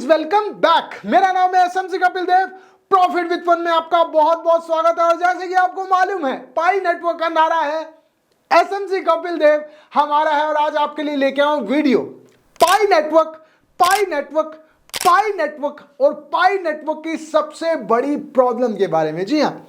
Welcome back. मेरा नाम है SMC Kapil Dev. Profit with fun में आपका बहुत बहुत स्वागत है। और जैसे कि आपको मालूम है, पाई नेटवर्क का नारा है एसएमसी कपिल देव हमारा है। और आज आपके लिए लेके आऊं वीडियो पाई नेटवर्क, पाई नेटवर्क, पाई नेटवर्क और पाई नेटवर्क की सबसे बड़ी प्रॉब्लम के बारे में। जी हाँ,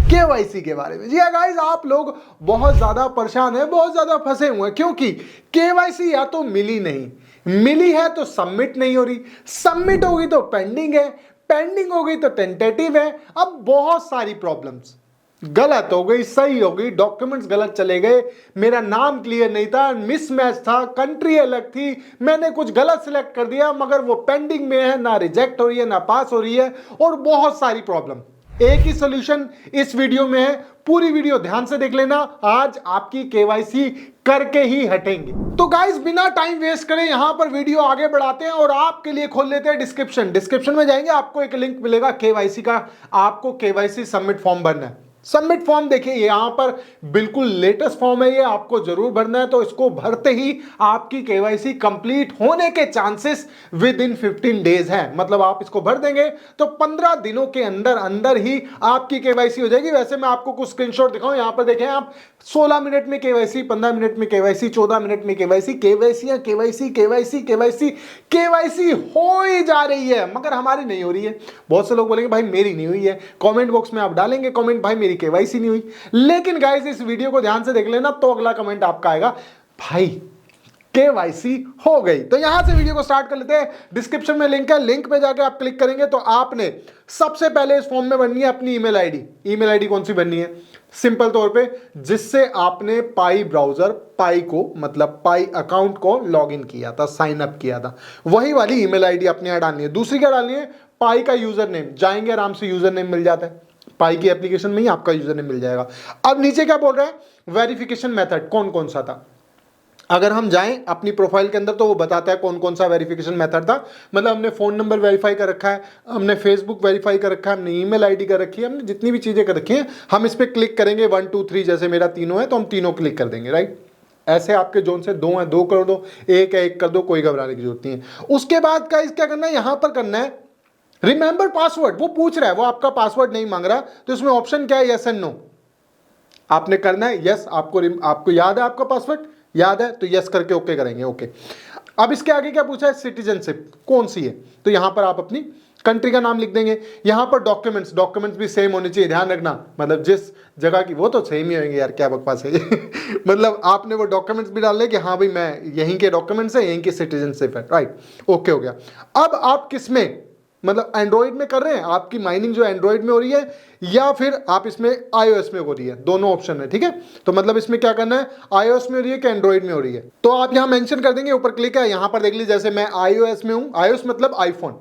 केवाईसी के बारे में। जी हाँ गाइस, आप लोग बहुत ज्यादा परेशान हैं, बहुत ज्यादा फंसे हुए हैं, क्योंकि केवाईसी या तो मिली नहीं, मिली है तो सबमिट नहीं हो रही, सबमिट होगी तो पेंडिंग है, पेंडिंग हो गई तो टेंटेटिव है। अब बहुत सारी प्रॉब्लम्स, गलत हो गई, सही हो गई, डॉक्यूमेंट्स गलत चले गए, मेरा नाम क्लियर नहीं था, मिसमैच था, कंट्री अलग थी, मैंने कुछ गलत सिलेक्ट कर दिया मगर वो पेंडिंग में है, ना रिजेक्ट हो रही है ना पास हो रही है, और बहुत सारी प्रॉब्लम। एक ही सॉल्यूशन इस वीडियो में है, पूरी वीडियो ध्यान से देख लेना। आज आपकी केवाईसी करके ही हटेंगे। तो गाइस, बिना टाइम वेस्ट करे यहां पर वीडियो आगे बढ़ाते हैं और आपके लिए खोल लेते हैं डिस्क्रिप्शन। डिस्क्रिप्शन में जाएंगे, आपको एक लिंक मिलेगा केवाईसी का। आपको केवाईसी सबमिट फॉर्म भरना है। सबमिट फॉर्म देखिए, यहां पर बिल्कुल लेटेस्ट फॉर्म है, ये आपको जरूर भरना है। तो इसको भरते ही आपकी केवाईसी कंप्लीट होने के चांसेस विद इन 15 डेज है। मतलब आप इसको भर देंगे तो 15 दिनों के अंदर अंदर ही आपकी केवाईसी हो जाएगी। वैसे मैं आपको कुछ स्क्रीनशॉट दिखाऊं, यहां पर देखें आप, 16 मिनट में केवाईसी, 15 मिनट में केवाईसी, 14 मिनट में KYC, KYC KYC KYC KYC KYC हो ही जा रही है, मगर हमारी नहीं हो रही है। बहुत से लोग बोलेंगे भाई मेरी नहीं हुई है, कमेंट बॉक्स में आप डालेंगे कमेंट, भाई मेरी केवाईसी नहीं हुई। लेकिन गाइस, इस वीडियो को ध्यान से देख लेना तो अगला कमेंट आपका आएगा, भाई केवाईसी हो गई। तो यहां से वीडियो को स्टार्ट कर लेते हैं। डिस्क्रिप्शन में लिंक है, लिंक पे जाके आप क्लिक करेंगे तो आपने सबसे पहले इस फॉर्म में बननी है अपनी ईमेल आईडी। ईमेल आईडी कौन सी बननी है? सिंपल तौर पे जिससे आपने पाई ब्राउजर, पाई को मतलब पाई अकाउंट को लॉगिन किया था, साइन अप किया था, वही वाली ईमेल आईडी अपने यहां डालनी है। दूसरी क्या डालनी है? पाई का यूजर नेम। जाएंगे, आराम से यूजर नेम मिल जाता है, पाई की एप्लीकेशन में ही आपका यूजर नेम मिल जाएगा। अब नीचे क्या बोल रहा है? वेरिफिकेशन मेथड कौन कौन सा था। अगर हम जाएं अपनी प्रोफाइल के अंदर तो वो बताता है कौन कौन सा वेरिफिकेशन मेथड था। मतलब हमने फोन नंबर वेरीफाई कर रखा है, हमने फेसबुक वेरीफाई कर रखा है, हमने ईमेल आईडी कर रखी है, हमने जितनी भी चीजें कर रखी हैं, हम इस पर क्लिक करेंगे। 1 2 3 जैसे मेरा तीनों है तो हम तीनों क्लिक कर देंगे, राइट। ऐसे आपके जोन से 2 है 2 कर दो, 1 है 1 कर दो, कोई घबराने की जरूरत नहीं है। उसके बाद का क्या करना है? यहां पर करना है रिमेंबर पासवर्ड। वो पूछ रहा है, वो आपका पासवर्ड नहीं मांग रहा, तो इसमें ऑप्शन क्या है? Yes and no. आपने करना है यस। आपको याद है आपका पासवर्ड? याद है तो यस करके ओके करेंगे। ओके, अब इसके आगे क्या पूछा है? सिटीजनशिप कौन सी है, तो यहां पर आप अपनी कंट्री का नाम लिख देंगे। यहां पर डॉक्यूमेंट्स, डॉक्यूमेंट्स भी सेम होने चाहिए, ध्यान रखना। मतलब जिस जगह की, वो तो सेम ही होंगे यार, क्या बकवास है मतलब आपने वो डॉक्यूमेंट्स भी डाल ले कि हाँ भाई मैं यहीं के डॉक्यूमेंट्स है, यहीं की सिटीजनशिप है, राइट। ओके हो गया। अब आप किस में, मतलब एंड्रॉइड में कर रहे हैं, आपकी माइनिंग जो एंड्रॉइड में हो रही है या फिर आप इसमें आईओएस में हो रही है, दोनों ऑप्शन है, ठीक है। तो मतलब इसमें क्या करना है? आईओएस में हो रही है कि एंड्रॉइड में हो रही है, तो आप यहां मेंशन कर देंगे। ऊपर क्लिक है, यहां पर देख लीजिए, जैसे मैं आईओएस में हूं, आईओएस मतलब आईफोन,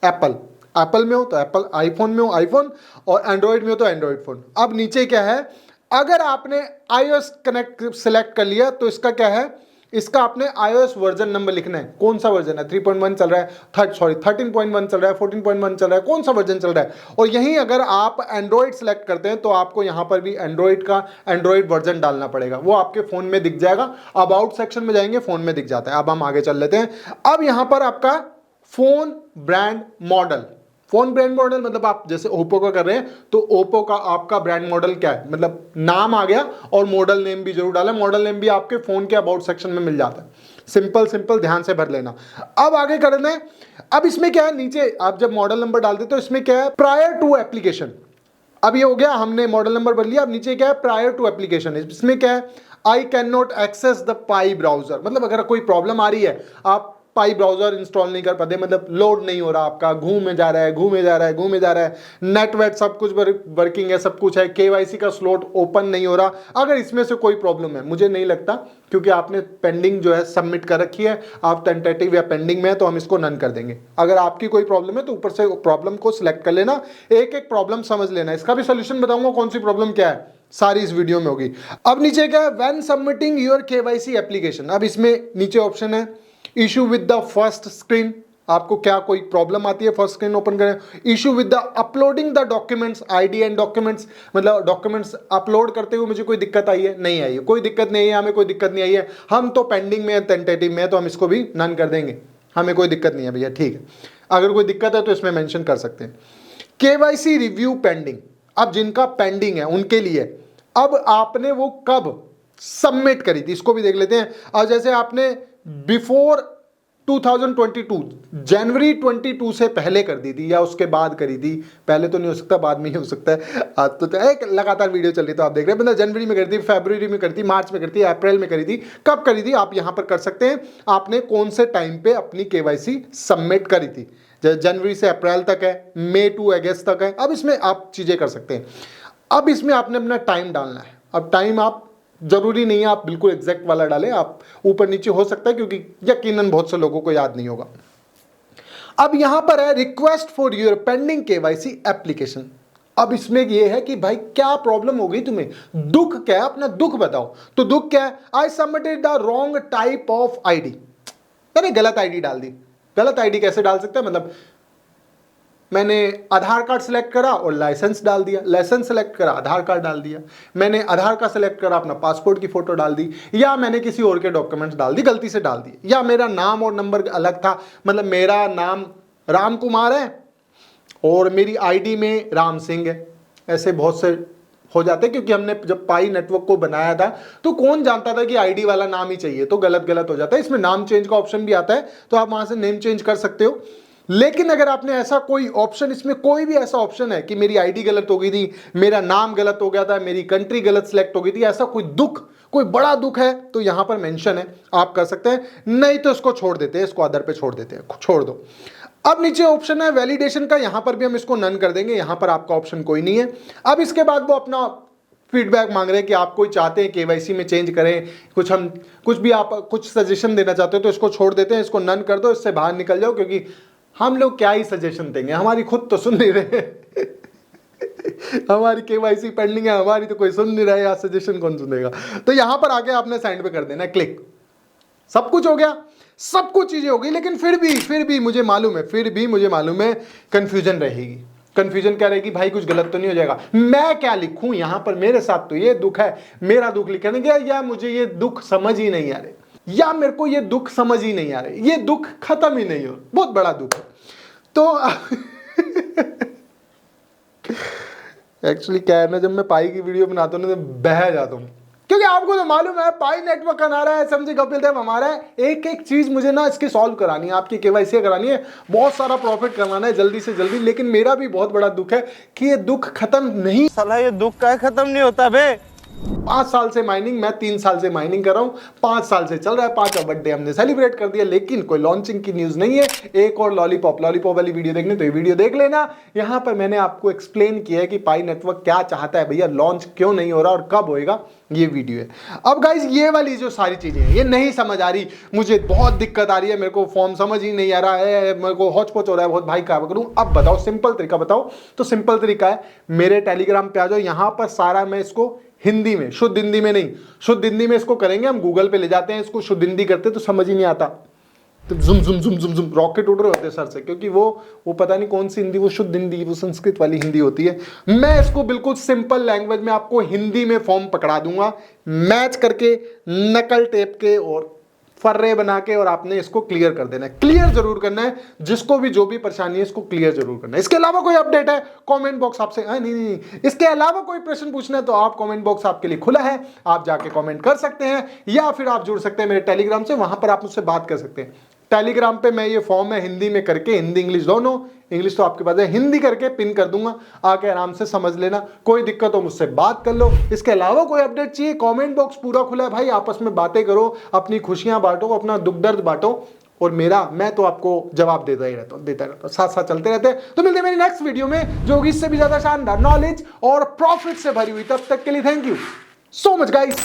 एप्पल, एप्पल में हो तो एप्पल, आईफोन में हो आईफोन, और एंड्रॉइड में हो तो एंड्रॉइड फोन। अब नीचे क्या है? अगर आपने आईओएस कनेक्ट सेलेक्ट कर लिया तो इसका क्या है? इसका आपने iOS वर्जन नंबर लिखना है। कौन सा वर्जन है? 3.1 चल रहा है, 13.1 चल रहा है, 14.1 चल रहा है, कौन सा वर्जन चल रहा है। और यहीं अगर आप एंड्रॉइड सेलेक्ट करते हैं तो आपको यहां पर भी एंड्रॉइड का एंड्रॉइड वर्जन डालना पड़ेगा। वो आपके फोन में दिख जाएगा। अबाउट सेक्शन में जाएंगे, फोन में दिख जाता है। अब हम आगे चल लेते हैं। अब यहां पर आपका phone brand model, phone brand model मतलब आप जैसे ओप्पो का कर रहे हैं तो ओप्पो का आपका ब्रांड मॉडल क्या है, मतलब नाम आ गया, और मॉडल नेम भी जरूर डालें। मॉडल नेम भी आपके फोन के अबाउट सेक्शन में मिल जाता है। सिंपल सिंपल, ध्यान से भर लेना। अब आगे करना है। अब इसमें क्या है? नीचे आप जब मॉडल नंबर डालते तो इसमें क्या है? Prior to application. अब ये हो गया, हमने मॉडल नंबर भर लिया। अब नीचे क्या है? Prior to application. इसमें क्या है? I can not access the pi browser. मतलब अगर कोई प्रॉब्लम आ रही है, आप पाई ब्राउजर इंस्टॉल नहीं कर पाते, मतलब लोड नहीं हो रहा आपका, घूमे जा रहा है, घूमे जा रहा है, घूमे जा रहा है, नेटवर्क सब कुछ वर्किंग है, सब कुछ है, केवाईसी का स्लॉट ओपन नहीं हो रहा, अगर इसमें से कोई प्रॉब्लम है, मुझे नहीं लगता क्योंकि आपने पेंडिंग जो है सबमिट कर रखी है, आप टेंटेटिव या पेंडिंग में है, तो हम इसको नन कर देंगे। अगर आपकी कोई प्रॉब्लम है तो ऊपर से प्रॉब्लम को सिलेक्ट कर लेना, एक एक प्रॉब्लम समझ लेना। इसका भी सोल्यूशन बताऊंगा कौन सी प्रॉब्लम क्या है, सारी इस वीडियो में होगी। अब नीचे क्या है? When submitting your KYC application. अब इसमें नीचे ऑप्शन है issue with the first screen. आपको क्या कोई प्रॉब्लम आती है? फर्स्ट स्क्रीन ओपन करें। Issue with the uploading the documents, ID and documents, मतलब डॉक्यूमेंट्स अपलोड करते हुए मुझे कोई दिक्कत आई है? नहीं आई है, कोई दिक्कत नहीं है, हमें कोई दिक्कत नहीं आई है, हम तो पेंडिंग में है, टेंटेटिव में है, तो हम इसको भी नन कर देंगे, हमें कोई दिक्कत नहीं है भैया, ठीक है। अगर कोई दिक्कत है तो इसमें मेंशन कर सकते हैं। केवाईसी रिव्यू पेंडिंग, अब जिनका पेंडिंग है उनके लिए, अब आपने वो कब सबमिट करी थी इसको भी देख लेते हैं। अब जैसे आपने बिफोर 2022 जनवरी 22 से पहले कर दी थी या उसके बाद करी थी, पहले तो नहीं हो सकता, बाद में ही हो सकता है। आज तो एक लगातार वीडियो चल रही तो आप देख रहे हैं, मतलब जनवरी में करी थी, फरवरी में करी थी, मार्च में करी थी, अप्रैल में करी थी, कब करी थी आप यहां पर कर सकते हैं। आपने कौन से टाइम पे अपनी केवाईसी सबमिट करी थी, जनवरी से अप्रैल तक है, मई टू अगस्त तक है, अब इसमें आप चीजें कर सकते हैं। अब इसमें आपने अपना टाइम डालना है। अब टाइम आप जरूरी नहीं है आप बिल्कुल एग्जैक्ट वाला डालें, आप ऊपर नीचे हो सकता है क्योंकि यकीनन बहुत से लोगों को याद नहीं होगा। अब यहां पर है request for your pending KYC application. अब इसमें यह है कि भाई क्या प्रॉब्लम हो गई तुम्हें, दुख क्या है, अपना दुख बताओ। तो दुख क्या है, I submitted the wrong type of ID, मैंने गलत आईडी डाल दी। गलत आईडी कैसे डाल सकते हैं, मतलब मैंने आधार कार्ड सेलेक्ट करा और लाइसेंस डाल दिया, लाइसेंस सेलेक्ट करा आधार कार्ड डाल दिया, मैंने आधार कार्ड सेलेक्ट करा अपना पासपोर्ट की फोटो डाल दी, या मैंने किसी और के डॉक्यूमेंट्स डाल दी, गलती से डाल दिए, या मेरा नाम और नंबर अलग था, मतलब मेरा नाम राम कुमार है और मेरी आईडी में राम सिंह है। ऐसे बहुत से हो जाते हैं क्योंकि हमने जब पाई नेटवर्क को बनाया था तो कौन जानता था कि आईडी वाला नाम ही चाहिए, तो गलत गलत हो जाता है। इसमें नाम चेंज का ऑप्शन भी आता है तो आप वहां से नेम चेंज कर सकते हो। लेकिन अगर आपने ऐसा कोई ऑप्शन, इसमें कोई भी ऐसा ऑप्शन है कि मेरी आईडी गलत हो गई थी, मेरा नाम गलत हो गया था, मेरी कंट्री गलत सिलेक्ट हो गई थी, ऐसा कोई दुख, कोई बड़ा दुख है तो यहां पर मेंशन है, आप कर सकते हैं। नहीं तो इसको छोड़ देते हैं, इसको अदर पे छोड़ देते हैं, छोड़ दो। अब नीचे ऑप्शन है वैलिडेशन का, यहां पर भी हम इसको नन कर देंगे, यहां पर आपका ऑप्शन कोई नहीं है। अब इसके बाद वो अपना फीडबैक मांग रहे हैं कि आप कोई चाहते हैं केवाईसी में चेंज करें, कुछ भी आप कुछ सजेशन देना चाहते हो तो इसको छोड़ देते हैं, इसको नन कर दो, इससे बाहर निकल जाओ, क्योंकि हम लोग क्या ही सजेशन देंगे, हमारी खुद तो सुन नहीं रहे हमारी केवाईसी पेंडिंग है, हमारी तो कोई सुन नहीं रहा है, या सजेशन कौन सुनेगा। तो यहां पर आके आपने साइड पे कर देना क्लिक, सब कुछ हो गया, सब कुछ चीजें हो गई। लेकिन फिर भी मुझे मालूम है कंफ्यूजन रहेगी। कंफ्यूजन क्या रहेगी, भाई कुछ गलत तो नहीं हो जाएगा, मैं क्या लिखूं यहां पर, मेरे साथ तो ये दुख है, मेरा दुख लिखने गया, या मुझे ये दुख समझ ही नहीं आ रहे, या मेरे को ये दुख समझ ही नहीं आ रहे, ये दुख खत्म ही नहीं हो, बहुत बड़ा दुख है। तो एक्चुअली क्या है ना, जब मैं पाई की वीडियो बनाता हूँ ना तो बह जाता हूँ, क्योंकि आपको तो मालूम है पाई नेटवर्क का नारा है, एसएमसी कपिल देव हमारा है। एक एक चीज मुझे ना इसकी सॉल्व करानी है, आपकी केवाईसी करानी है, बहुत सारा प्रॉफिट करवाना है जल्दी से जल्दी। लेकिन मेरा भी बहुत बड़ा दुख है कि ये दुख खत्म नहीं, साला ये दुख का खत्म नहीं होता बे। 5 साल से माइनिंग, मैं 3 साल से माइनिंग कर रहा हूं, 5 साल से चल रहा है, 5वां बर्थडे हमने सेलिब्रेट कर दिया, लेकिन कोई लॉन्चिंग की न्यूज नहीं है। एक और लॉलीपॉप वाली वीडियो देखनी तो ये वीडियो देख लेना, यहां पर मैंने आपको एक्सप्लेन किया है कि पाई नेटवर्क क्या चाहता है, भैया लॉन्च क्यों नहीं हो रहा और कब होएगा, ये वीडियो है। अब गाइज ये वाली जो सारी चीजें हैं ये नहीं समझ आ रही, मुझे बहुत दिक्कत आ रही है, मेरे को फॉर्म समझ ही नहीं आ रहा है, मेरे को हौच पौच हो रहा है बहुत, भाई क्या करूं। अब बताओ सिंपल तरीका बताओ, तो सिंपल तरीका है मेरे टेलीग्राम पे आ जाओ, यहां पर सारा मैं इसको हिंदी में, शुद्ध हिंदी में नहीं, शुद्ध हिंदी में इसको करेंगे हम, गूगल पे ले जाते हैं इसको, शुद्ध हिंदी करते तो समझ ही नहीं आता, तो जुम रॉकेट उड़ रहे होते हैं सर से, क्योंकि वो पता नहीं कौन सी हिंदी, वो शुद्ध हिंदी, वो संस्कृत वाली हिंदी होती है। मैं इसको बिल्कुल सिंपल लैंग्वेज में आपको हिंदी में फॉर्म पकड़ा दूंगा, मैच करके नकल टेप के और फर्रे बना के, और आपने इसको क्लियर कर देना है, क्लियर जरूर करना है, जिसको भी जो भी परेशानी है इसको क्लियर जरूर करना है। इसके अलावा कोई अपडेट है कमेंट बॉक्स आपसे, नहीं, इसके अलावा कोई प्रश्न पूछना है तो आप कमेंट बॉक्स आपके लिए खुला है, आप जाके कमेंट कर सकते हैं, या फिर आप जुड़ सकते हैं मेरे टेलीग्राम से, वहां पर आप मुझसे बात कर सकते हैं। टेलीग्राम पे मैं ये फॉर्म है हिंदी में करके, हिंदी इंग्लिश दोनों, इंग्लिश तो आपके पास है, हिंदी करके पिन कर दूंगा, आके आराम से समझ लेना, कोई दिक्कत हो मुझसे बात कर लो। इसके अलावा कोई अपडेट चाहिए, कमेंट बॉक्स पूरा खुला है भाई, आपस में बातें करो, अपनी खुशियां बांटो, अपना दुख दर्द बांटो, और मैं तो आपको जवाब देता रहता हूं, साथ साथ चलते रहते हैं। तो मिलते हैं मेरी नेक्स्ट वीडियो में जो होगी इससे भी ज्यादा शानदार नॉलेज और प्रॉफिट से भरी हुई। तब तक के लिए thank you so much guys.